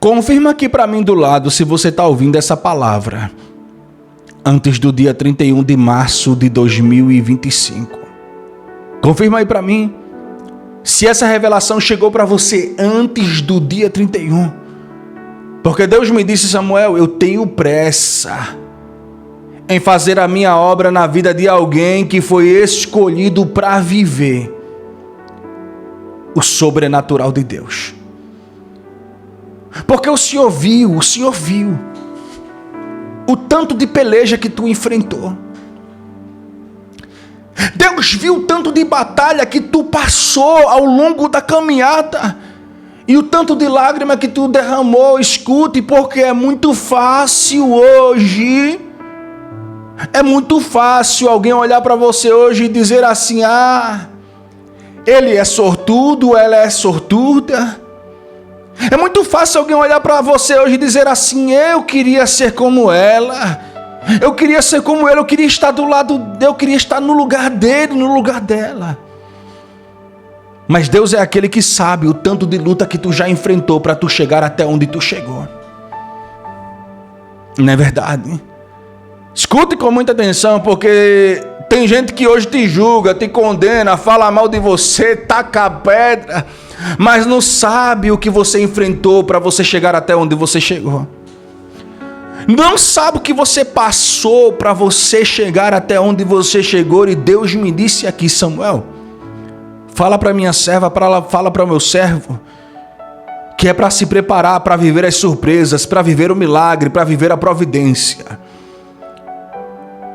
Confirma aqui para mim do lado se você está ouvindo essa palavra antes do dia 31 de março de 2025. Confirma aí para mim se essa revelação chegou para você antes do dia 31. Porque Deus me disse: Samuel, eu tenho pressa em fazer a minha obra na vida de alguém que foi escolhido para viver o sobrenatural de Deus. Porque o Senhor viu o tanto de peleja que tu enfrentou. Deus viu o tanto de batalha que tu passou ao longo da caminhada e o tanto de lágrima que tu derramou. Escute, porque é muito fácil hoje, é muito fácil alguém olhar para você hoje e dizer assim: ele é sortudo, ela é sortuda. É muito fácil alguém olhar para você hoje e dizer assim: eu queria ser como ela, eu queria ser como ele, eu queria estar do lado, eu queria estar no lugar dele, no lugar dela. Mas Deus é aquele que sabe o tanto de luta que tu já enfrentou para tu chegar até onde tu chegou. Não é verdade? Escute com muita atenção, porque tem gente que hoje te julga, te condena, fala mal de você, taca a pedra, mas não sabe o que você enfrentou para você chegar até onde você chegou. Não sabe o que você passou para você chegar até onde você chegou. E Deus me disse aqui: Samuel, fala para minha serva, fala para o meu servo, que é para se preparar para viver as surpresas, para viver o milagre, para viver a providência.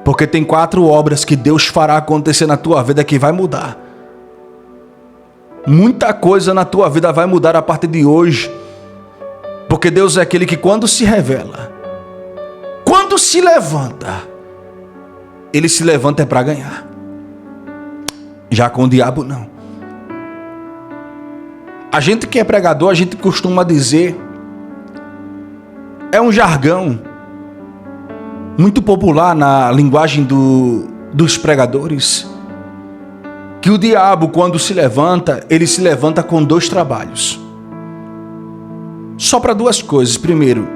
Porque tem 4 obras que Deus fará acontecer na tua vida que vai mudar. Muita coisa na tua vida vai mudar a partir de hoje. Porque Deus é aquele que quando se revela, quando se levanta, ele se levanta é para ganhar. Já com o diabo não. A gente que é pregador, a gente costuma dizer, é um jargão muito popular na linguagem dos pregadores, que o diabo, quando se levanta, ele se levanta com 2 trabalhos. Só para 2 coisas. Primeiro,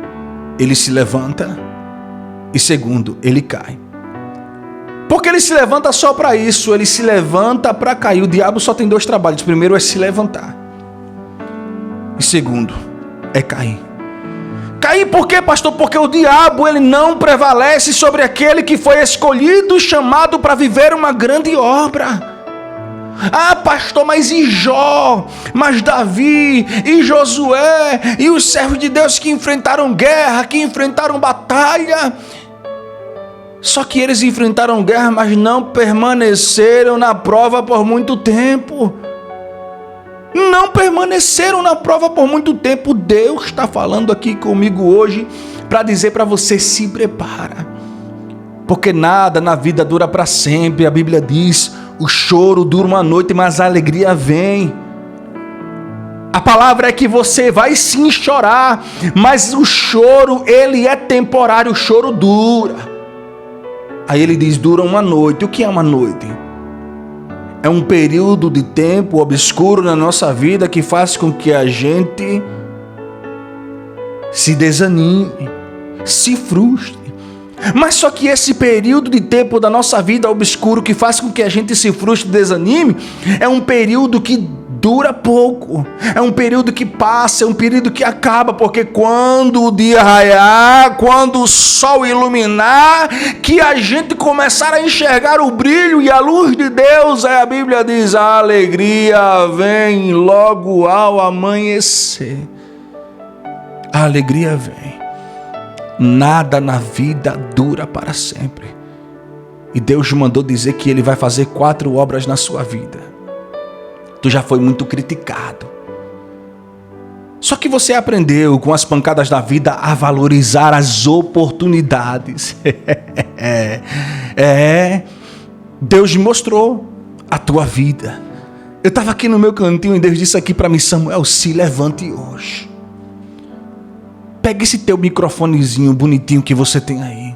ele se levanta, e segundo, ele cai. Porque ele se levanta só para isso, ele se levanta para cair. O diabo só tem 2 trabalhos. Primeiro é se levantar, e segundo é cair. Cair por quê, pastor? Porque o diabo, ele não prevalece sobre aquele que foi escolhido, chamado para viver uma grande obra. Pastor, mas e Jó, mas Davi, e Josué, e os servos de Deus que enfrentaram guerra, que enfrentaram batalha? Só que eles enfrentaram guerra, mas não permaneceram na prova por muito tempo. Não permaneceram na prova por muito tempo. Deus está falando aqui comigo hoje para dizer para você: se prepara. Porque nada na vida dura para sempre. A Bíblia diz: o choro dura uma noite, mas a alegria vem. A palavra é que você vai sim chorar, mas o choro, ele é temporário, o choro dura. Aí ele diz: dura uma noite. O que é uma noite? É um período de tempo obscuro na nossa vida que faz com que a gente se desanime, se frustre. Mas só que esse período de tempo da nossa vida obscuro que faz com que a gente se frustre e desanime é um período que dura pouco, é um período que passa, é um período que acaba, porque quando o dia raiar, quando o sol iluminar, que a gente começar a enxergar o brilho e a luz de Deus, aí a Bíblia diz: a alegria vem logo ao amanhecer. A alegria vem. Nada na vida dura para sempre. E Deus mandou dizer que Ele vai fazer 4 obras na sua vida. Tu já foi muito criticado. Só que você aprendeu com as pancadas da vida a valorizar as oportunidades. Deus mostrou a tua vida. Eu estava aqui no meu cantinho e Deus disse aqui para mim: Samuel, se levante hoje. Pega esse teu microfonezinho bonitinho que você tem aí.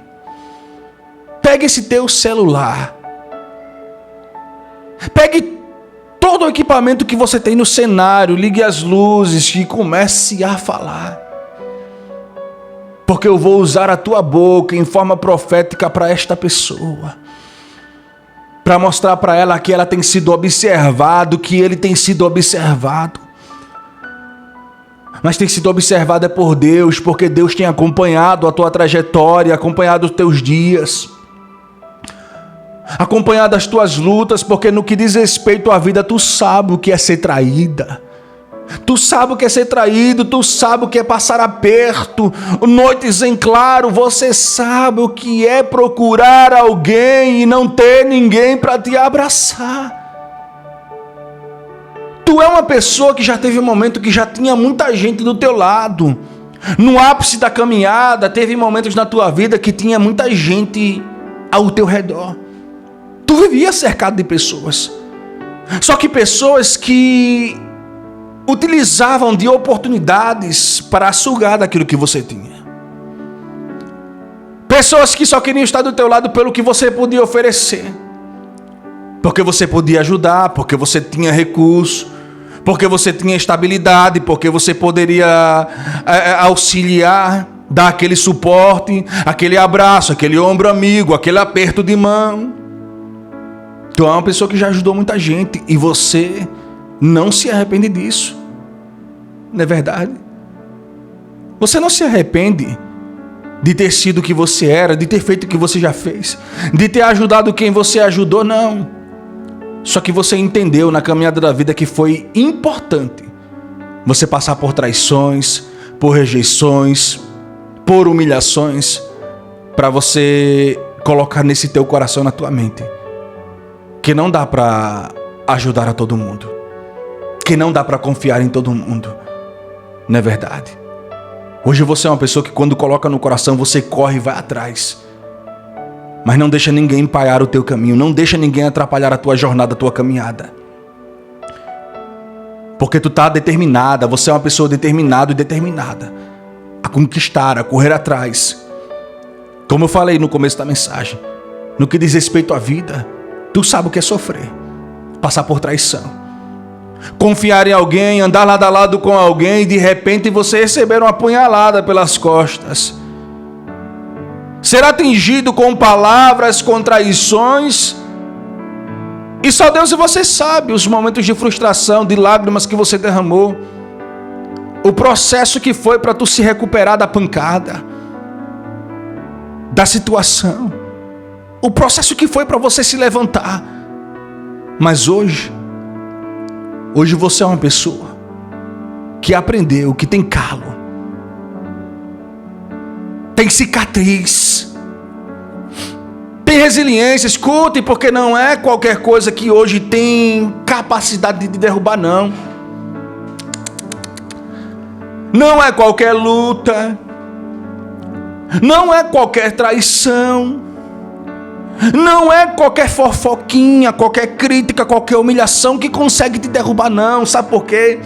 Pega esse teu celular. Pegue todo o equipamento que você tem no cenário, ligue as luzes e comece a falar. porque eu vou usar a tua boca em forma profética para esta pessoa, para mostrar para ela que ela tem sido observado, que ele tem sido observado. Mas tem sido observada por Deus, porque Deus tem acompanhado a tua trajetória, acompanhado os teus dias, acompanhado as tuas lutas, porque no que diz respeito à vida, tu sabe o que é ser traída. Tu sabe o que é ser traído, tu sabe o que é passar aperto, noites em claro, você sabe o que é procurar alguém e não ter ninguém para te abraçar. Tu é uma pessoa que já teve um momento que já tinha muita gente do teu lado. No ápice da caminhada, teve momentos na tua vida que tinha muita gente ao teu redor. Tu vivia cercado de pessoas. Só que pessoas que utilizavam de oportunidades para sugar daquilo que você tinha. Pessoas que só queriam estar do teu lado pelo que você podia oferecer. Porque você podia ajudar, porque você tinha recurso, porque você tinha estabilidade, porque você poderia auxiliar, dar aquele suporte, aquele abraço, aquele ombro amigo, aquele aperto de mão. Tu é uma pessoa que já ajudou muita gente e você não se arrepende disso. Não é verdade? Você não se arrepende de ter sido o que você era, de ter feito o que você já fez, de ter ajudado quem você ajudou, não. Só que você entendeu na caminhada da vida que foi importante você passar por traições, por rejeições, por humilhações, para você colocar nesse teu coração, na tua mente, que não dá para ajudar a todo mundo, que não dá para confiar em todo mundo. Não é verdade? Hoje você é uma pessoa que quando coloca no coração, você corre e vai atrás. Mas não deixa ninguém empaiar o teu caminho, não deixa ninguém atrapalhar a tua jornada, a tua caminhada. Porque tu tá determinada, você é uma pessoa determinada e determinada a conquistar, a correr atrás. Como eu falei no começo da mensagem, no que diz respeito à vida, tu sabe o que é sofrer, passar por traição, confiar em alguém, andar lado a lado com alguém e de repente você receber uma punhalada pelas costas, ser atingido com palavras, com traições, e só Deus e você sabe os momentos de frustração, de lágrimas que você derramou, o processo que foi para tu se recuperar da pancada, da situação, o processo que foi para você se levantar. Mas hoje você é uma pessoa que aprendeu, que tem calo, tem cicatriz, tem resiliência. Escute, porque não é qualquer coisa que hoje tem capacidade de derrubar, não. Não é qualquer luta, não é qualquer traição, não é qualquer fofoquinha, qualquer crítica, qualquer humilhação que consegue te derrubar, não. Sabe por quê?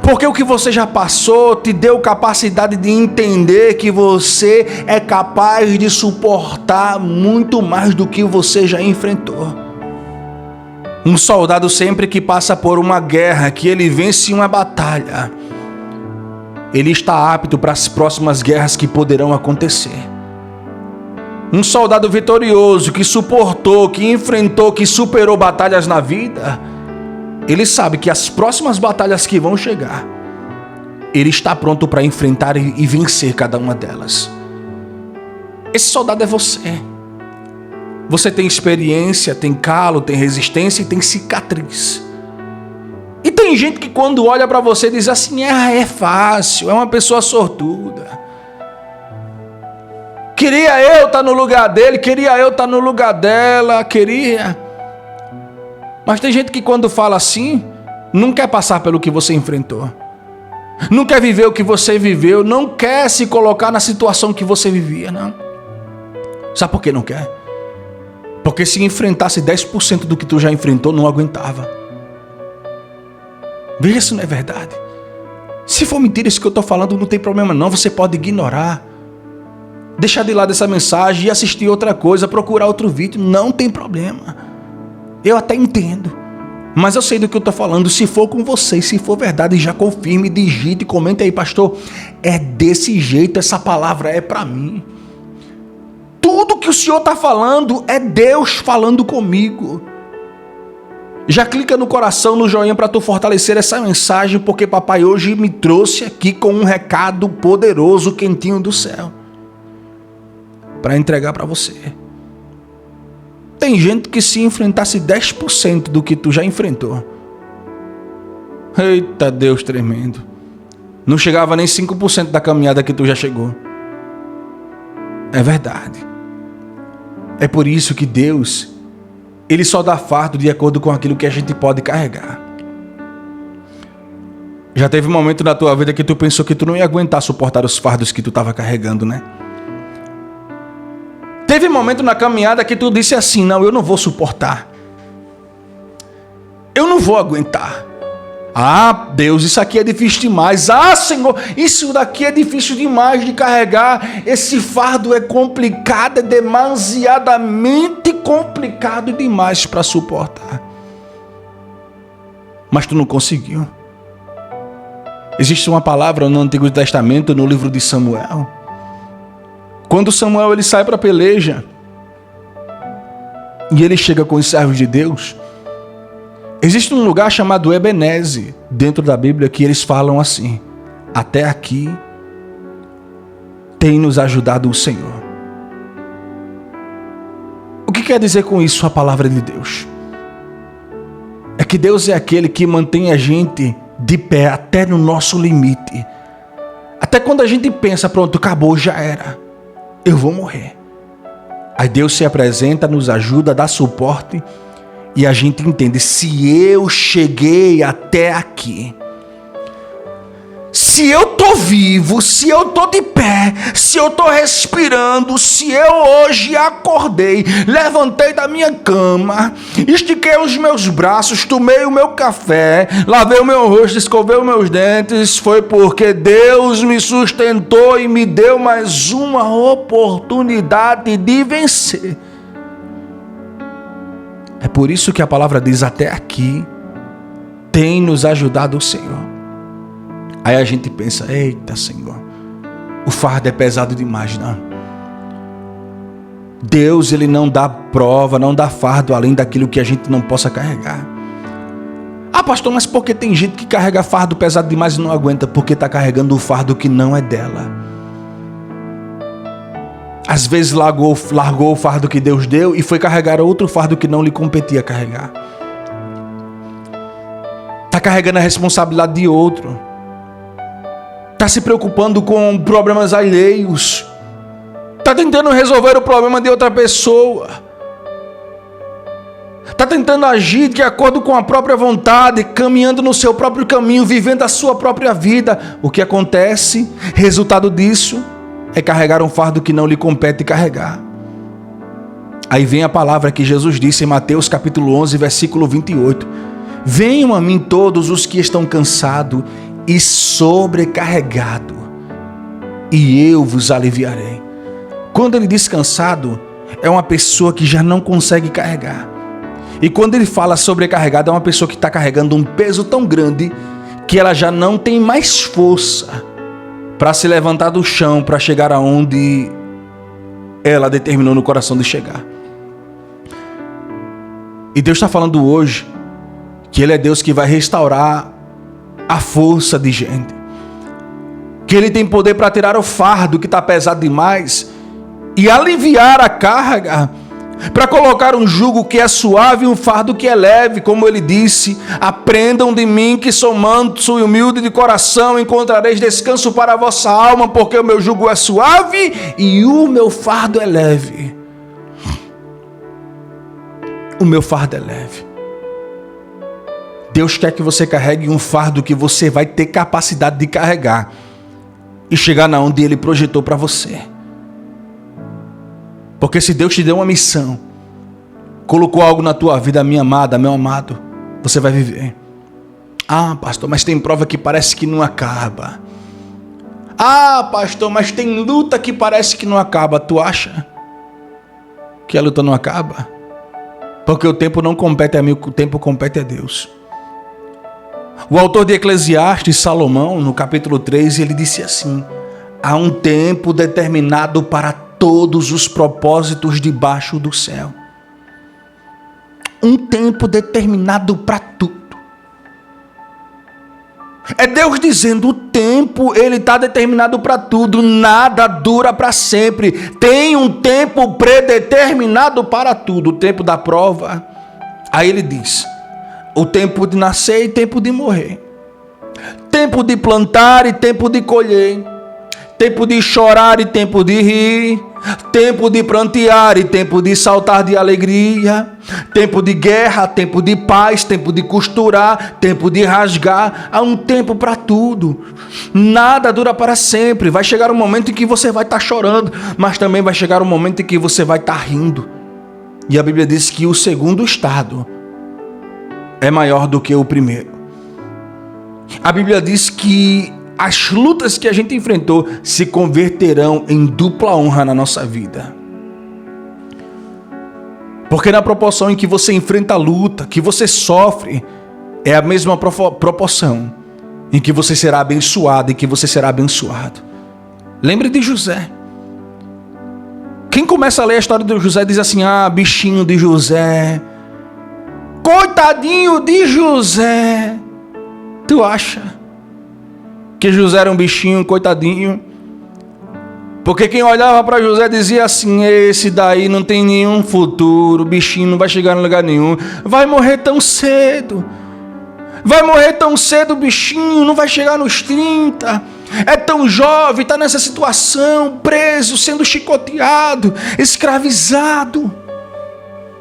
Porque o que você já passou te deu capacidade de entender que você é capaz de suportar muito mais do que você já enfrentou. Um soldado sempre que passa por uma guerra, que ele vence uma batalha, ele está apto para as próximas guerras que poderão acontecer. Um soldado vitorioso que suportou, que enfrentou, que superou batalhas na vida, ele sabe que as próximas batalhas que vão chegar, ele está pronto para enfrentar e vencer cada uma delas. Esse soldado é você. Você tem experiência, tem calo, tem resistência e tem cicatriz. E tem gente que quando olha para você diz assim: é fácil, é uma pessoa sortuda. Queria eu estar no lugar dele, queria eu estar no lugar dela, queria. Mas tem gente que quando fala assim, não quer passar pelo que você enfrentou, não quer viver o que você viveu, não quer se colocar na situação que você vivia, não. Sabe por que não quer? Porque se enfrentasse 10% do que tu já enfrentou, não aguentava. Veja se não é verdade. Se for mentira isso que eu estou falando, não tem problema não, você pode ignorar, deixar de lado essa mensagem e assistir outra coisa, procurar outro vídeo, não tem problema. Eu até entendo. Mas eu sei do que eu estou falando. Se for com vocês, se for verdade, já confirme, digite, comente aí, pastor. É desse jeito, essa palavra é para mim. Tudo que o Senhor está falando é Deus falando comigo. Já clica no coração, no joinha para tu fortalecer essa mensagem, porque papai hoje me trouxe aqui com um recado poderoso, quentinho do céu, para entregar para você. Tem gente que se enfrentasse 10% do que tu já enfrentou, eita Deus tremendo, não chegava nem 5% da caminhada que tu já chegou. É verdade. É por isso que Deus, Ele só dá fardo de acordo com aquilo que a gente pode carregar. Já teve um momento na tua vida que tu pensou que tu não ia aguentar suportar os fardos que tu estava carregando, né? Teve um momento na caminhada que tu disse assim, não, eu não vou suportar. Eu não vou aguentar. Ah, Deus, isso aqui é difícil demais. Ah, Senhor, isso daqui é difícil demais de carregar. Esse fardo é complicado, é demasiadamente complicado demais para suportar. Mas tu não conseguiu. Existe uma palavra no Antigo Testamento, no livro de Samuel. Quando Samuel ele sai para a peleja e ele chega com os servos de Deus, existe um lugar chamado Ebenezer dentro da Bíblia que eles falam assim: até aqui tem nos ajudado o Senhor. O que quer dizer com isso a palavra de Deus? É que Deus é aquele que mantém a gente de pé até no nosso limite. Até quando a gente pensa, pronto, acabou, já era, eu vou morrer. Aí Deus se apresenta, nos ajuda, dá suporte. E a gente entende, se eu cheguei até aqui, se eu tô vivo, se eu tô de pé, se eu tô respirando, se eu hoje acordei, levantei da minha cama, estiquei os meus braços, tomei o meu café, lavei o meu rosto, escovei os meus dentes, foi porque Deus me sustentou e me deu mais uma oportunidade de vencer. É por isso que a palavra diz, até aqui tem nos ajudado o Senhor. Aí a gente pensa, eita Senhor, o fardo é pesado demais, não. Deus, Ele não dá prova, não dá fardo além daquilo que a gente não possa carregar. Ah pastor, mas por que tem gente que carrega fardo pesado demais e não aguenta? Porque está carregando um fardo que não é dela. Às vezes largou o fardo que Deus deu e foi carregar outro fardo que não lhe competia carregar. Está carregando a responsabilidade de outro. Está se preocupando com problemas alheios. Está tentando resolver o problema de outra pessoa. Está tentando agir de acordo com a própria vontade, caminhando no seu próprio caminho, vivendo a sua própria vida. O que acontece, resultado disso, é carregar um fardo que não lhe compete carregar. Aí vem a palavra que Jesus disse em Mateus capítulo 11, versículo 28. Venham a mim todos os que estão cansados e sobrecarregados, e eu vos aliviarei. Quando ele diz cansado, é uma pessoa que já não consegue carregar. E quando ele fala sobrecarregado, é uma pessoa que está carregando um peso tão grande que ela já não tem mais força para se levantar do chão, para chegar aonde ela determinou no coração de chegar. E Deus está falando hoje que Ele é Deus que vai restaurar a força de gente, que Ele tem poder para tirar o fardo que está pesado demais e aliviar a carga, para colocar um jugo que é suave e um fardo que é leve, como Ele disse: aprendam de mim que sou manso e humilde de coração, encontrareis descanso para a vossa alma, porque o meu jugo é suave e o meu fardo é leve. O meu fardo é leve. Deus quer que você carregue um fardo que você vai ter capacidade de carregar e chegar na onde Ele projetou para você. Porque se Deus te deu uma missão, colocou algo na tua vida, minha amada, meu amado, você vai viver. Ah, pastor, mas tem prova que parece que não acaba. Ah, pastor, mas tem luta que parece que não acaba. Tu acha que a luta não acaba? Porque o tempo não compete a mim, o tempo compete a Deus. O autor de Eclesiastes, Salomão, no capítulo 3, ele disse assim: há um tempo determinado para todos os propósitos debaixo do céu. Um tempo determinado para tudo. É Deus dizendo, o tempo, ele está determinado para tudo, nada dura para sempre. Tem um tempo predeterminado para tudo, o tempo da prova. Aí ele diz, o tempo de nascer e tempo de morrer. Tempo de plantar e tempo de colher. Tempo de chorar e tempo de rir. Tempo de prantear e tempo de saltar de alegria. Tempo de guerra, tempo de paz, tempo de costurar, tempo de rasgar. Há um tempo para tudo. Nada dura para sempre. Vai chegar um momento em que você vai estar chorando, mas também vai chegar um momento em que você vai estar rindo. E a Bíblia diz que o segundo estado é maior do que o primeiro. A Bíblia diz que as lutas que a gente enfrentou se converterão em dupla honra na nossa vida. Porque na proporção em que você enfrenta a luta, que você sofre, é a mesma proporção em que você será abençoado e que você será abençoado. Lembre de José. Quem começa a ler a história de José diz assim, bichinho de José, coitadinho de José. Tu acha que José era um bichinho, coitadinho? Porque quem olhava para José dizia assim, esse daí não tem nenhum futuro, o bichinho não vai chegar em lugar nenhum, vai morrer tão cedo. Vai morrer tão cedo o bichinho, não vai chegar nos 30. É tão jovem, está nessa situação, preso, sendo chicoteado, escravizado.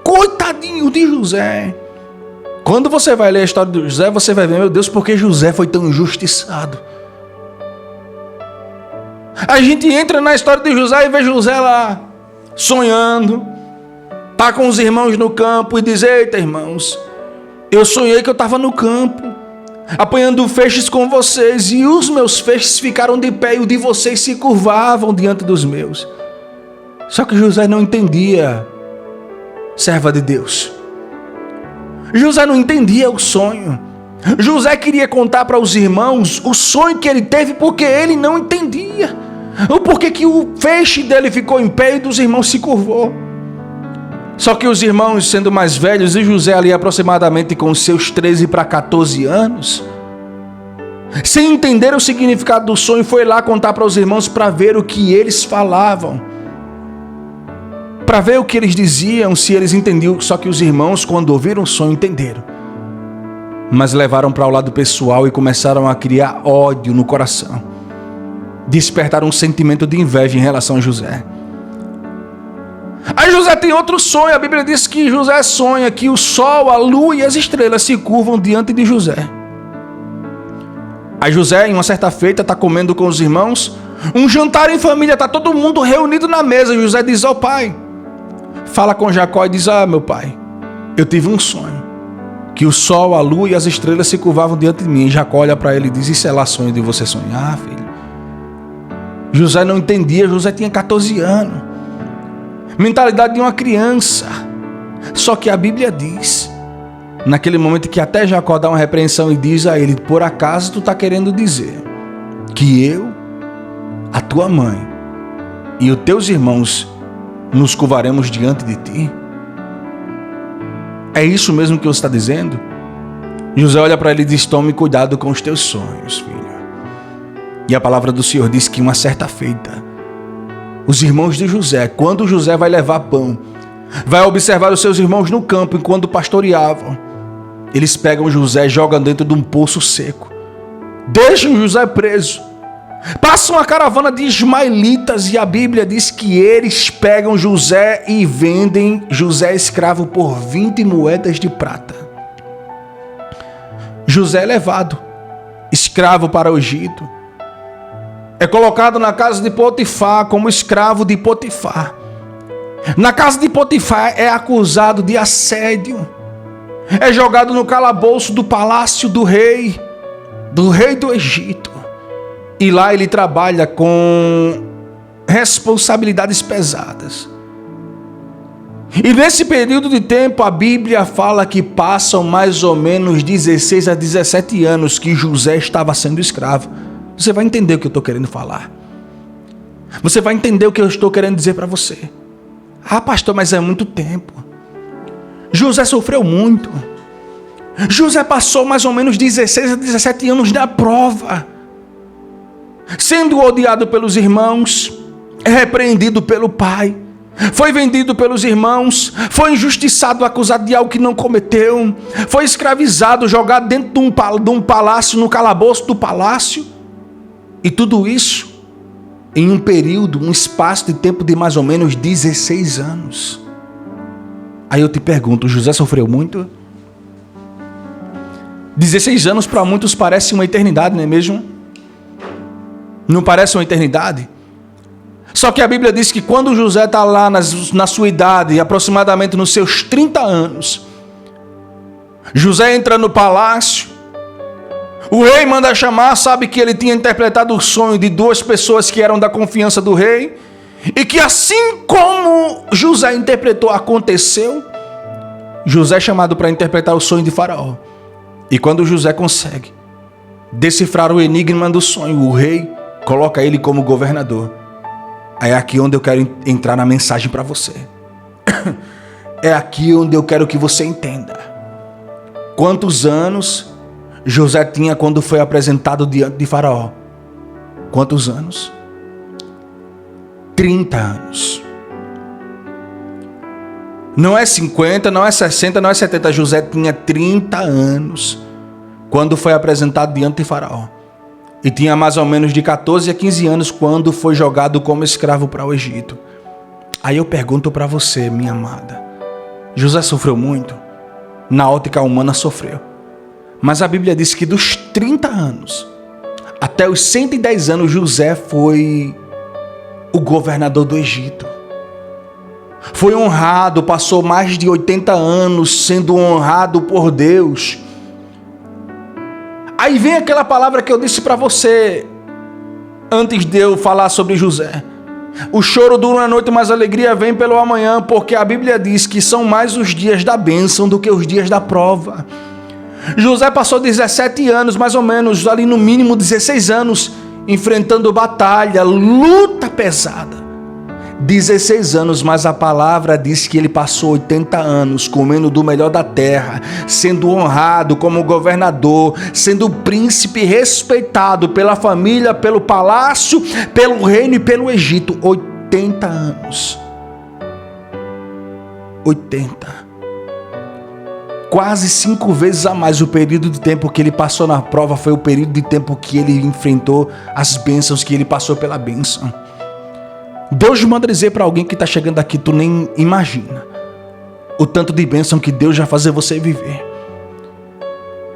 Coitadinho de José. Quando você vai ler a história de José, você vai ver, meu Deus, por que José foi tão injustiçado? A gente entra na história de José e vê José lá, sonhando, tá com os irmãos no campo e diz, eita irmãos, eu sonhei que eu estava no campo, apanhando feixes com vocês, e os meus feixes ficaram de pé e o de vocês se curvavam diante dos meus. Só que José não entendia, serva de Deus. José não entendia o sonho. José queria contar para os irmãos o sonho que ele teve porque ele não entendia. O porquê que o feixe dele ficou em pé e dos irmãos se curvou. Só que os irmãos, sendo mais velhos, e José ali aproximadamente com os seus 13 para 14 anos, sem entender o significado do sonho, foi lá contar para os irmãos para ver o que eles falavam, para ver o que eles diziam, se eles entendiam. Só que os irmãos, quando ouviram o sonho, entenderam, mas levaram para o lado pessoal e começaram a criar ódio no coração, despertaram um sentimento de inveja em relação a José. Aí José tem outro sonho. A Bíblia diz que José sonha que o sol, a lua e as estrelas se curvam diante de José. Aí José, em uma certa feita, está comendo com os irmãos, um jantar em família, está todo mundo reunido na mesa. José diz ao pai, fala com Jacó e diz, meu pai, eu tive um sonho, que o sol, a lua e as estrelas se curvavam diante de mim. E Jacó olha para ele e diz, isso é lá sonho de você sonhar, filho? José não entendia, José tinha 14 anos. Mentalidade de uma criança. Só que a Bíblia diz, naquele momento, que até Jacó dá uma repreensão e diz a ele, por acaso tu está querendo dizer que eu, a tua mãe e os teus irmãos nos curvaremos diante de ti? É isso mesmo que você está dizendo? José olha para ele e diz, tome cuidado com os teus sonhos, filho. E a palavra do Senhor diz que uma certa feita, os irmãos de José, quando José vai levar pão, vai observar os seus irmãos no campo enquanto pastoreavam, eles pegam José e jogam dentro de um poço seco, deixam José preso, passam uma caravana de ismaelitas e a Bíblia diz que eles pegam José e vendem José escravo por 20 moedas de prata. José é levado escravo para o Egito, é colocado na casa de Potifar como escravo de Potifar. Na casa de Potifar é acusado de assédio. É jogado no calabouço do palácio do rei do Egito. E lá ele trabalha com responsabilidades pesadas. E nesse período de tempo, a Bíblia fala que passam mais ou menos 16 a 17 anos que José estava sendo escravo. Você vai entender o que eu estou querendo falar. Você vai entender o que eu estou querendo dizer para você. Ah, pastor, mas é muito tempo. José sofreu muito. José passou mais ou menos 16 a 17 anos na prova, sendo odiado pelos irmãos, repreendido pelo pai, foi vendido pelos irmãos, foi injustiçado, acusado de algo que não cometeu, foi escravizado, jogado dentro de um palácio, no calabouço do palácio, e tudo isso em um período, um espaço de tempo de mais ou menos 16 anos. Aí eu te pergunto, José sofreu muito? 16 anos para muitos parece uma eternidade, não é mesmo? Não parece uma eternidade? Só que a Bíblia diz que quando José está lá na sua idade, aproximadamente nos seus 30 anos, José entra no palácio, o rei manda chamar, sabe que ele tinha interpretado o sonho de duas pessoas que eram da confiança do rei, e que assim como José interpretou, aconteceu. José é chamado para interpretar o sonho de Faraó. E quando José consegue decifrar o enigma do sonho, o rei coloca ele como governador. É aqui onde eu quero entrar na mensagem para você. É aqui onde eu quero que você entenda. Quantos anos José tinha quando foi apresentado diante de Faraó? Quantos anos? 30 anos. Não é 50, não é 60, não é 70. José tinha 30 anos quando foi apresentado diante de Faraó. E tinha mais ou menos de 14 a 15 anos quando foi jogado como escravo para o Egito. Aí eu pergunto para você, minha amada. José sofreu muito? Na ótica humana sofreu. Mas a Bíblia diz que dos 30 anos até os 110 anos, José foi o governador do Egito. Foi honrado, passou mais de 80 anos sendo honrado por Deus. Aí vem aquela palavra que eu disse para você antes de eu falar sobre José. O choro dura uma noite, mas a alegria vem pelo amanhã, porque a Bíblia diz que são mais os dias da bênção do que os dias da prova. José passou 17 anos, mais ou menos, ali no mínimo 16 anos, enfrentando batalha, luta pesada. 16 anos, mas a palavra diz que ele passou 80 anos comendo do melhor da terra, sendo honrado como governador, sendo príncipe respeitado pela família, pelo palácio, pelo reino e pelo Egito. 80 anos. 80. Quase 5 vezes a mais o período de tempo que ele passou na prova foi o período de tempo que ele enfrentou as bênçãos, que ele passou pela bênção. Deus manda dizer para alguém que está chegando aqui, tu nem imagina o tanto de bênção que Deus já fazer você viver.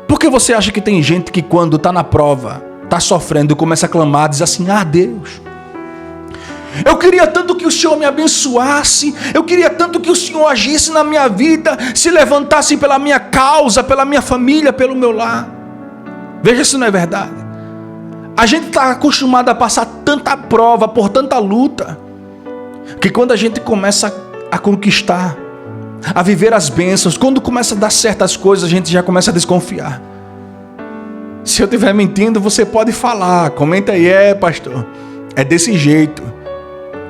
Por que você acha que tem gente que quando está na prova, está sofrendo e começa a clamar, diz assim, ah Deus, eu queria tanto que o Senhor me abençoasse, eu queria tanto que o Senhor agisse na minha vida, se levantasse pela minha causa, pela minha família, pelo meu lar. Veja se não é verdade. A gente está acostumado a passar tanta prova, por tanta luta, que quando a gente começa a conquistar, a viver as bênçãos, quando começa a dar certas coisas, a gente já começa a desconfiar. Se eu estiver mentindo, você pode falar, comenta aí, pastor, é desse jeito.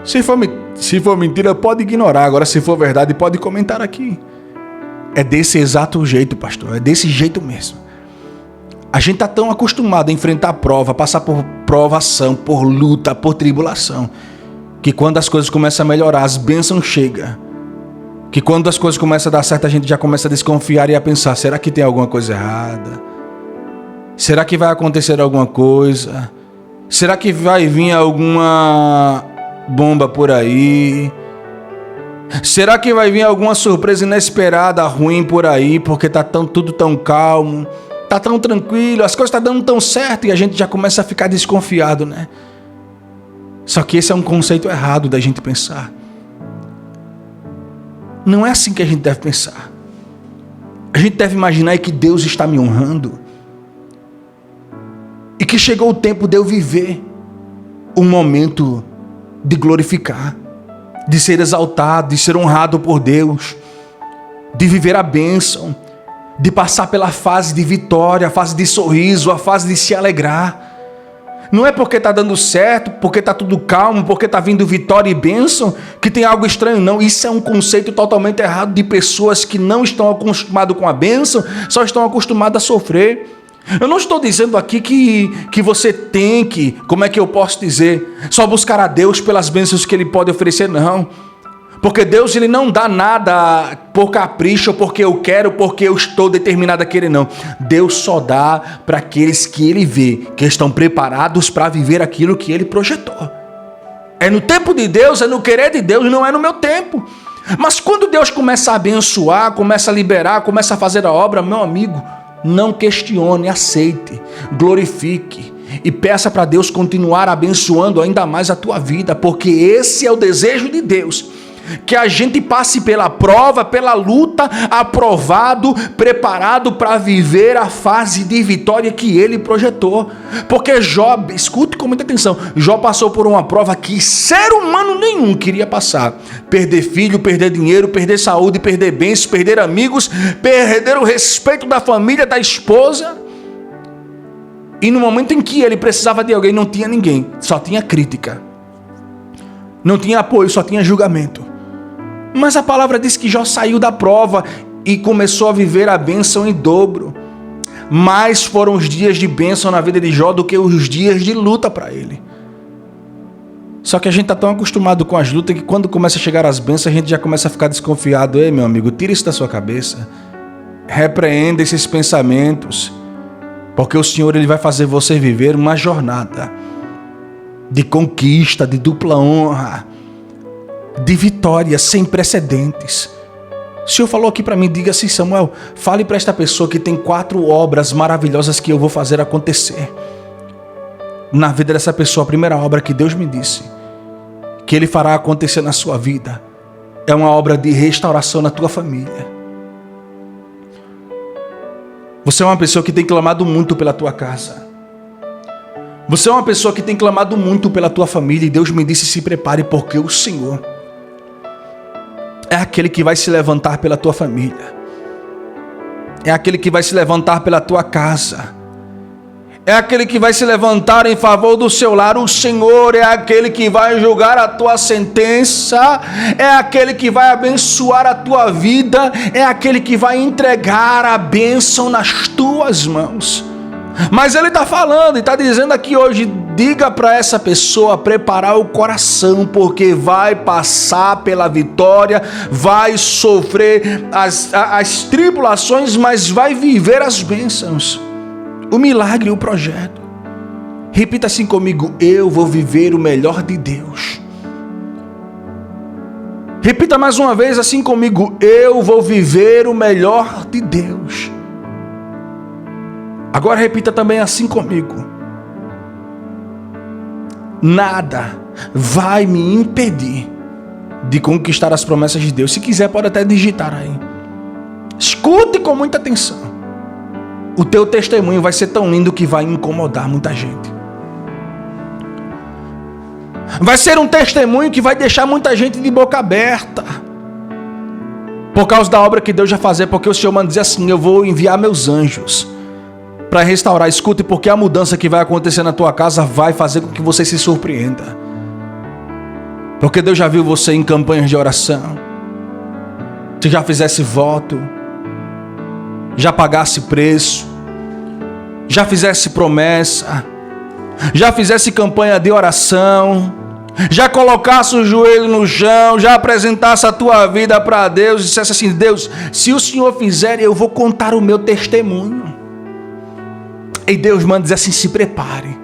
Se for mentira, pode ignorar, agora se for verdade, pode comentar aqui. É desse exato jeito, pastor, é desse jeito mesmo. A gente está tão acostumado a enfrentar a prova, passar por provação, por luta, por tribulação, que quando as coisas começam a melhorar, as bênçãos chegam. Que quando as coisas começam a dar certo, a gente já começa a desconfiar e a pensar, será que tem alguma coisa errada? Será que vai acontecer alguma coisa? Será que vai vir alguma bomba por aí? Será que vai vir alguma surpresa inesperada, ruim por aí, porque está tudo tão calmo? Tá tão tranquilo, as coisas estão dando tão certo e a gente já começa a ficar desconfiado, né? Só que esse é um conceito errado da gente pensar. Não é assim que a gente deve pensar. A gente deve imaginar que Deus está me honrando e que chegou o tempo de eu viver um momento de glorificar. de ser exaltado, de ser honrado por Deus, de viver a bênção, de passar pela fase de vitória, a fase de sorriso, a fase de se alegrar. Não é porque está dando certo, porque está tudo calmo, porque está vindo vitória e bênção, que tem algo estranho, não. Isso é um conceito totalmente errado de pessoas que não estão acostumadas com a bênção, só estão acostumadas a sofrer. Eu não estou dizendo aqui que você tem que, como é que eu posso dizer, só buscar a Deus pelas bênçãos que Ele pode oferecer, não. Porque Deus, Ele não dá nada por capricho, ou porque eu quero, porque eu estou determinado a querer, não. Deus só dá para aqueles que Ele vê, que estão preparados para viver aquilo que Ele projetou. É no tempo de Deus, é no querer de Deus, não é no meu tempo. Mas quando Deus começa a abençoar, começa a liberar, começa a fazer a obra, meu amigo, não questione, aceite, glorifique e peça para Deus continuar abençoando ainda mais a tua vida, porque esse é o desejo de Deus. Que a gente passe pela prova, pela luta, aprovado, preparado para viver a fase de vitória que Ele projetou. Porque Jó, escute com muita atenção, Jó passou por uma prova que ser humano nenhum queria passar. Perder filho, perder dinheiro, perder saúde, perder bens, perder amigos, perder o respeito da família, da esposa. E no momento em que ele precisava de alguém, não tinha ninguém, só tinha crítica. Não tinha apoio, só tinha julgamento. Mas a palavra diz que Jó saiu da prova e começou a viver a bênção em dobro. Mais foram os dias de bênção na vida de Jó do que os dias de luta para ele. Só que a gente está tão acostumado com as lutas que quando começa a chegar as bênçãos, a gente já começa a ficar desconfiado. Ei, meu amigo, tira isso da sua cabeça. Repreenda esses pensamentos. Porque o Senhor, Ele vai fazer você viver uma jornada de conquista, de dupla honra, de vitória sem precedentes. O Senhor falou aqui para mim, diga assim: Samuel, fale para esta pessoa que tem 4 obras maravilhosas que eu vou fazer acontecer na vida dessa pessoa. A primeira obra que Deus me disse que Ele fará acontecer na sua vida é uma obra de restauração na tua família. Você é uma pessoa que tem clamado muito pela tua casa. Você é uma pessoa que tem clamado muito pela tua família, e Deus me disse: se prepare, porque o Senhor é aquele que vai se levantar pela tua família. É aquele que vai se levantar pela tua casa. É aquele que vai se levantar em favor do seu lar. O Senhor é aquele que vai julgar a tua sentença. É aquele que vai abençoar a tua vida. É aquele que vai entregar a bênção nas tuas mãos. Mas Ele está falando e está dizendo aqui hoje: diga para essa pessoa preparar o coração, porque vai passar pela vitória, vai sofrer as tribulações, mas vai viver as bênçãos, o milagre, o projeto. Repita assim comigo: eu vou viver o melhor de Deus. Repita mais uma vez assim comigo: eu vou viver o melhor de Deus. Agora repita também assim comigo: nada vai me impedir de conquistar as promessas de Deus. Se quiser, pode até digitar aí. Escute com muita atenção. O teu testemunho vai ser tão lindo que vai incomodar muita gente. Vai ser um testemunho que vai deixar muita gente de boca aberta, por causa da obra que Deus vai fazer. Porque o Senhor manda dizer assim: eu vou enviar meus anjos para restaurar. Escute, porque a mudança que vai acontecer na tua casa vai fazer com que você se surpreenda. Porque Deus já viu você em campanhas de oração. Se já fizesse voto, já pagasse preço, já fizesse promessa, já fizesse campanha de oração, já colocasse o joelho no chão, já apresentasse a tua vida para Deus e dissesse assim: Deus, se o Senhor fizer, eu vou contar o meu testemunho. E Deus manda dizer assim: se prepare.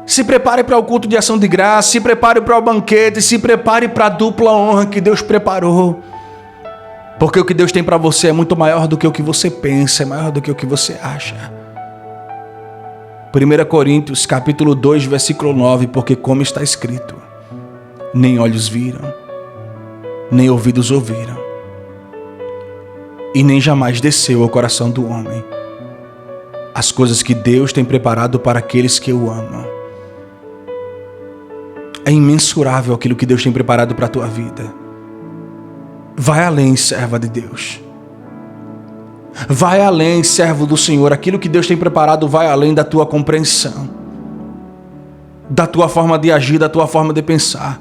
Se prepare para o culto de ação de graça, se prepare para o banquete, se prepare para a dupla honra que Deus preparou. Porque o que Deus tem para você é muito maior do que o que você pensa, é maior do que o que você acha. 1 Coríntios capítulo 2, versículo 9, porque como está escrito: nem olhos viram, nem ouvidos ouviram, e nem jamais desceu ao coração do homem as coisas que Deus tem preparado para aqueles que o amam. É imensurável aquilo que Deus tem preparado para a tua vida. Vai além, serva de Deus. Vai além, servo do Senhor. Aquilo que Deus tem preparado vai além da tua compreensão, da tua forma de agir, da tua forma de pensar.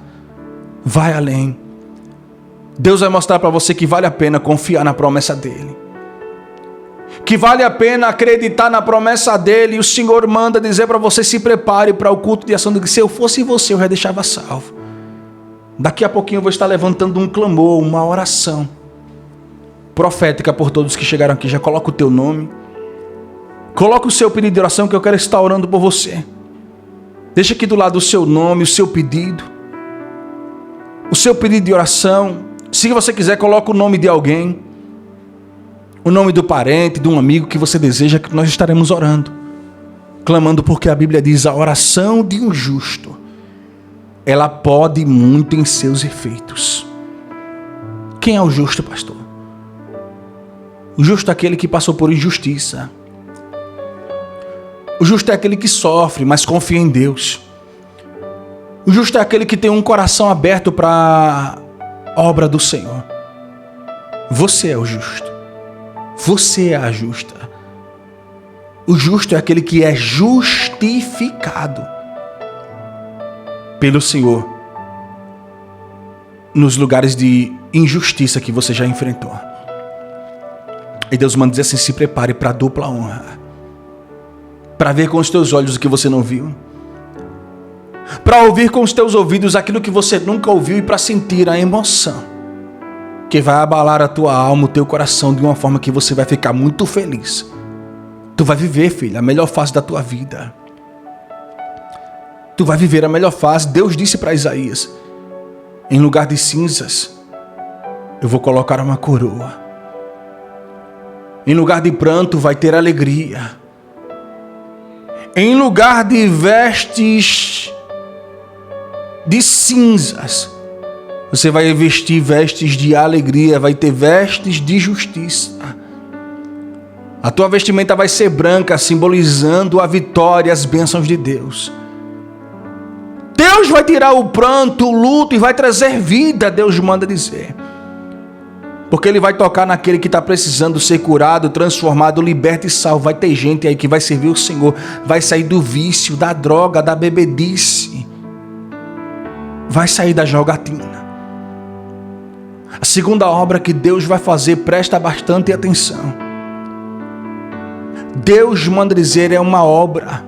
Vai além. Deus vai mostrar para você que vale a pena confiar na promessa dEle, que vale a pena acreditar na promessa dEle. E o Senhor manda dizer para você: se prepare para o culto de ação. Se eu fosse você, eu já deixava salvo. Daqui a pouquinho eu vou estar levantando um clamor, uma oração profética por todos que chegaram aqui. Já coloca o teu nome, coloca o seu pedido de oração, que eu quero estar orando por você. Deixa aqui do lado o seu nome, o seu pedido de oração. Se você quiser, coloca o nome de alguém, o nome do parente, de um amigo que você deseja, que nós estaremos orando, clamando, porque a Bíblia diz: a oração de um justo, ela pode muito em seus efeitos. Quem é o justo, pastor? O justo é aquele que passou por injustiça. O justo é aquele que sofre, mas confia em Deus. O justo é aquele que tem um coração aberto para a obra do Senhor. Você é o justo. Você é a justa. O justo é aquele que é justificado pelo Senhor nos lugares de injustiça que você já enfrentou. E Deus manda dizer assim: se prepare para a dupla honra, para ver com os teus olhos o que você não viu, para ouvir com os teus ouvidos aquilo que você nunca ouviu, e para sentir a emoção que vai abalar a tua alma, o teu coração, de uma forma que você vai ficar muito feliz. Tu vai viver, filho, a melhor fase da tua vida. Tu vai viver a melhor fase. Deus disse para Isaías: em lugar de cinzas, eu vou colocar uma coroa. Em lugar de pranto, vai ter alegria. Em lugar de vestes de cinzas, você vai vestir vestes de alegria, vai ter vestes de justiça. A tua vestimenta vai ser branca, simbolizando a vitória e as bênçãos de Deus. Deus vai tirar o pranto, o luto, e vai trazer vida, Deus manda dizer. Porque Ele vai tocar naquele que está precisando ser curado, transformado, liberto e salvo. Vai ter gente aí que vai servir o Senhor, vai sair do vício, da droga, da bebedice, vai sair da jogatina. A segunda obra que Deus vai fazer, presta bastante atenção. Deus manda dizer, é uma obra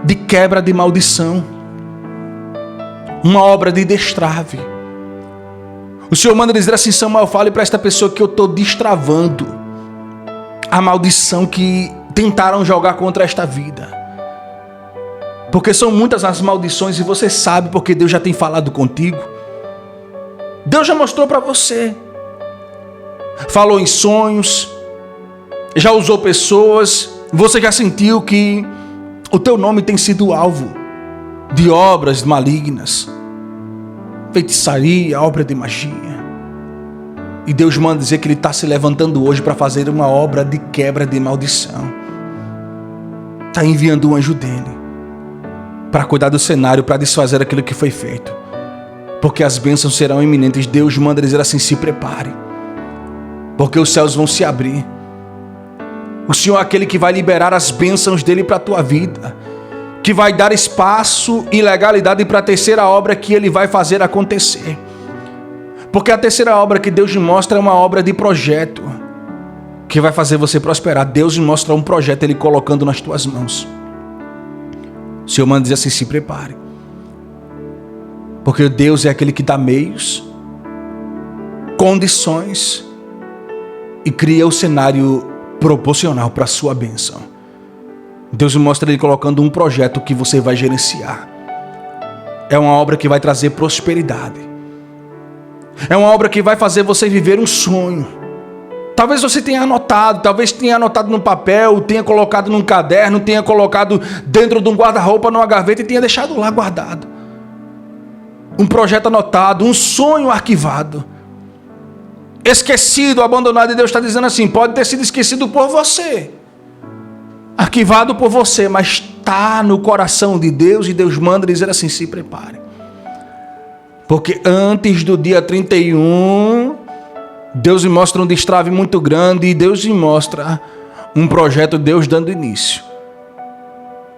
de quebra de maldição, uma obra de destrave. O Senhor manda dizer assim: Samuel, fale para esta pessoa que eu estou destravando a maldição que tentaram jogar contra esta vida. Porque são muitas as maldições, e você sabe, porque Deus já tem falado contigo. Deus já mostrou para você. Falou em sonhos, já usou pessoas, você já sentiu que o teu nome tem sido alvo de obras malignas, feitiçaria, obra de magia. E Deus manda dizer que Ele está se levantando hoje para fazer uma obra de quebra de maldição. Está enviando um anjo dele para cuidar do cenário, para desfazer aquilo que foi feito. Porque as bênçãos serão iminentes. Deus manda dizer assim: se prepare, porque os céus vão se abrir. O Senhor é aquele que vai liberar as bênçãos dele para a tua vida, que vai dar espaço e legalidade para a terceira obra que Ele vai fazer acontecer. Porque a terceira obra que Deus te mostra é uma obra de projeto, que vai fazer você prosperar. Deus te mostra um projeto, Ele colocando nas tuas mãos. O Senhor manda dizer assim: se prepare, porque Deus é aquele que dá meios, condições e cria o cenário proporcional para a sua bênção. Deus mostra Ele colocando um projeto que você vai gerenciar. É uma obra que vai trazer prosperidade. É uma obra que vai fazer você viver um sonho. Talvez você tenha anotado, no papel, tenha colocado num caderno, tenha colocado dentro de um guarda-roupa, numa gaveta, e tenha deixado lá guardado. Um projeto anotado, um sonho arquivado, esquecido, abandonado. E Deus está dizendo assim: pode ter sido esquecido por você, arquivado por você, mas está no coração de Deus, e Deus manda dizer assim: se prepare. Porque antes do dia 31, Deus me mostra um destrave muito grande, e Deus me mostra um projeto, Deus dando início.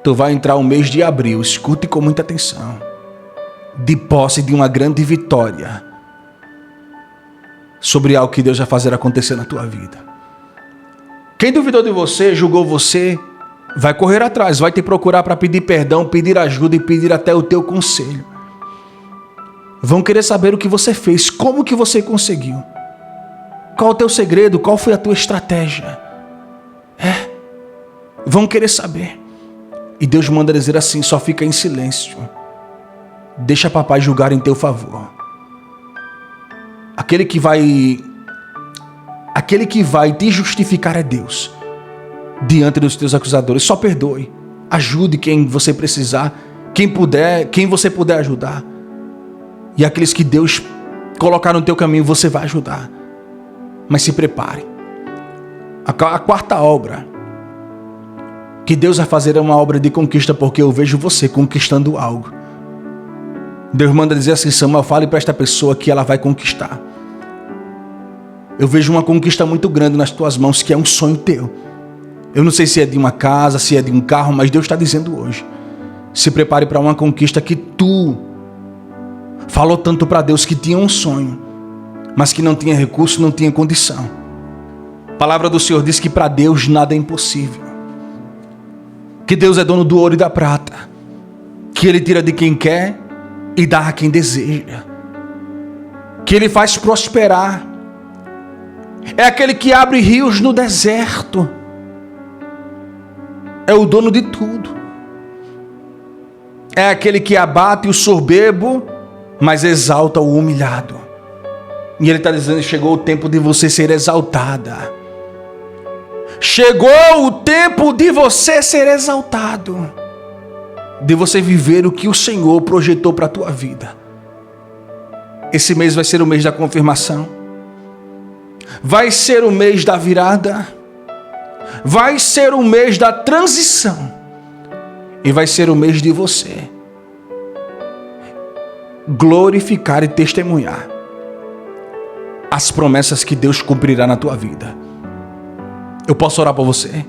Tu vai entrar o mês de abril, escute com muita atenção, de posse de uma grande vitória sobre algo que Deus vai fazer acontecer na tua vida. Quem duvidou de você, julgou você, vai correr atrás, vai te procurar para pedir perdão, pedir ajuda e pedir até o teu conselho. Vão querer saber o que você fez, como que você conseguiu, qual o teu segredo, qual foi a tua estratégia. Vão querer saber. E Deus manda dizer assim: só fica em silêncio, deixa papai julgar em teu favor. Aquele que vai te justificar é Deus diante dos teus acusadores. Só perdoe, ajude quem você precisar, quem você puder ajudar. E aqueles que Deus colocar no teu caminho, você vai ajudar. Mas se prepare. A quarta obra que Deus vai fazer é uma obra de conquista, porque eu vejo você conquistando algo. Deus manda dizer assim: Samuel, fale para esta pessoa que ela vai conquistar. Eu vejo uma conquista muito grande nas tuas mãos, que é um sonho teu. Eu não sei se é de uma casa, se é de um carro, mas Deus está dizendo hoje: se prepare para uma conquista que tu falou tanto para Deus que tinha um sonho, mas que não tinha recurso, não tinha condição. A palavra do Senhor diz que para Deus nada é impossível. Que Deus é dono do ouro e da prata. Que Ele tira de quem quer e dá a quem deseja. Que Ele faz prosperar. É aquele que abre rios no deserto. É o dono de tudo. É aquele que abate o soberbo, mas exalta o humilhado. E Ele está dizendo: chegou o tempo de você ser exaltada. Chegou o tempo de você ser exaltado. De você viver o que o Senhor projetou para a tua vida. Esse mês vai ser o mês da confirmação. Vai ser o mês da virada. Vai ser o mês da transição. E vai ser o mês de você glorificar e testemunhar as promessas que Deus cumprirá na tua vida. Eu posso orar por você?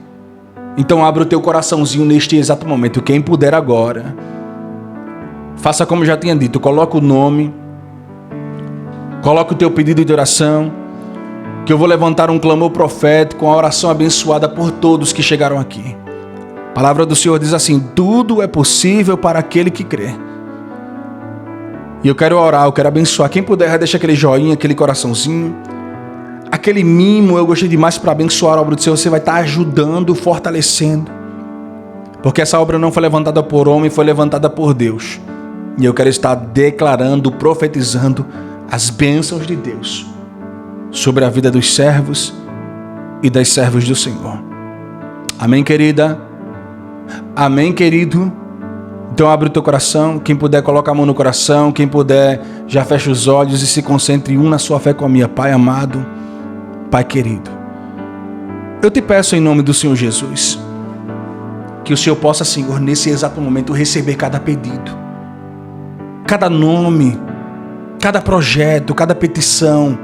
Então abre o teu coraçãozinho neste exato momento. Quem puder agora, faça como já tinha dito. Coloca o nome, coloca o teu pedido de oração, que eu vou levantar um clamor profético, uma oração abençoada por todos que chegaram aqui. A palavra do Senhor diz assim: tudo é possível para aquele que crê. E eu quero orar, eu quero abençoar. Quem puder, deixa aquele joinha, aquele coraçãozinho, aquele mimo. Eu gostei demais para abençoar a obra do Senhor. Você vai estar ajudando, fortalecendo. Porque essa obra não foi levantada por homem, foi levantada por Deus. E eu quero estar declarando, profetizando as bênçãos de Deus sobre a vida dos servos e das servas do Senhor. Amém, querida? Amém, querido? Então abre o teu coração. Quem puder, coloca a mão no coração. Quem puder, já fecha os olhos e se concentre na sua fé com a minha. Pai amado, Pai querido, eu te peço em nome do Senhor Jesus, que o Senhor possa, Senhor, nesse exato momento receber cada pedido, cada nome, cada projeto, cada petição.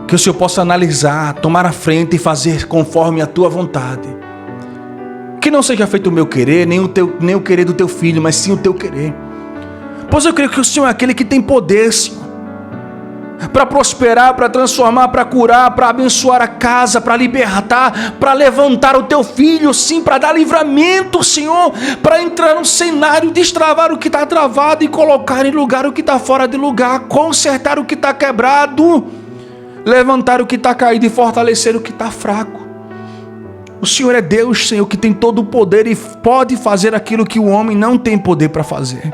Que o Senhor possa analisar, tomar a frente e fazer conforme a tua vontade. Que não seja feito o meu querer, nem o querer do teu filho, mas sim o teu querer. Pois eu creio que o Senhor é aquele que tem poder, Senhor, para prosperar, para transformar, para curar, para abençoar a casa, para libertar, para levantar o teu filho, sim, para dar livramento, Senhor, para entrar no cenário, destravar o que está travado e colocar em lugar o que está fora de lugar, consertar o que está quebrado, levantar o que está caído e fortalecer o que está fraco. O Senhor é Deus, Senhor, que tem todo o poder e pode fazer aquilo que o homem não tem poder para fazer.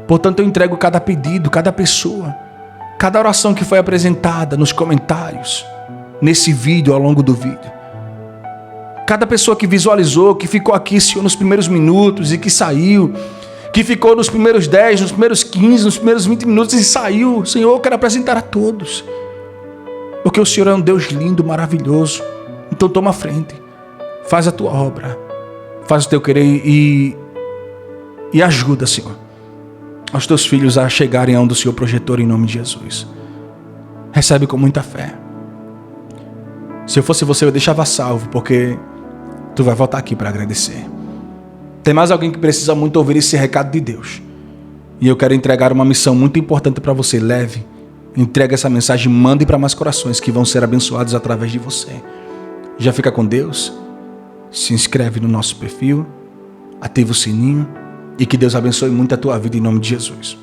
Portanto, eu entrego cada pedido, cada pessoa, cada oração que foi apresentada nos comentários, nesse vídeo, ao longo do vídeo. Cada pessoa que visualizou, que ficou aqui, Senhor, nos primeiros minutos e que saiu, que ficou nos primeiros 10, nos primeiros 15, nos primeiros 20 minutos e saiu. Senhor, eu quero apresentar a todos. Porque o Senhor é um Deus lindo, maravilhoso. Então toma a frente. Faz a tua obra. Faz o teu querer e ajuda, Senhor, os teus filhos a chegarem aonde o Senhor projetou em nome de Jesus. Recebe com muita fé. Se eu fosse você, eu deixava salvo, porque tu vai voltar aqui para agradecer. Tem mais alguém que precisa muito ouvir esse recado de Deus. E eu quero entregar uma missão muito importante para você. Leve, entregue essa mensagem, mande para mais corações que vão ser abençoados através de você. Já fica com Deus. Se inscreve no nosso perfil, ativa o sininho e que Deus abençoe muito a tua vida em nome de Jesus.